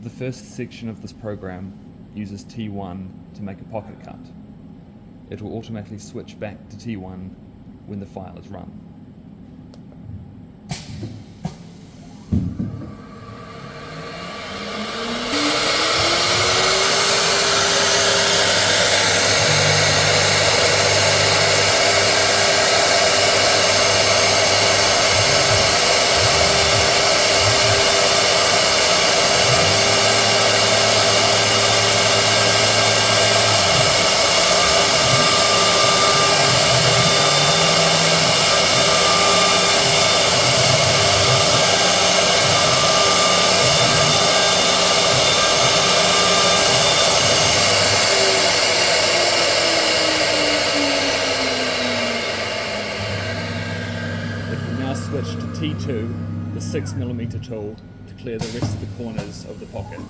The first section of this program uses T1 to make a pocket cut. It will automatically switch back to T1 when the file is run. Switch to T2, the 6mm tool, to clear the rest of the corners of the pocket.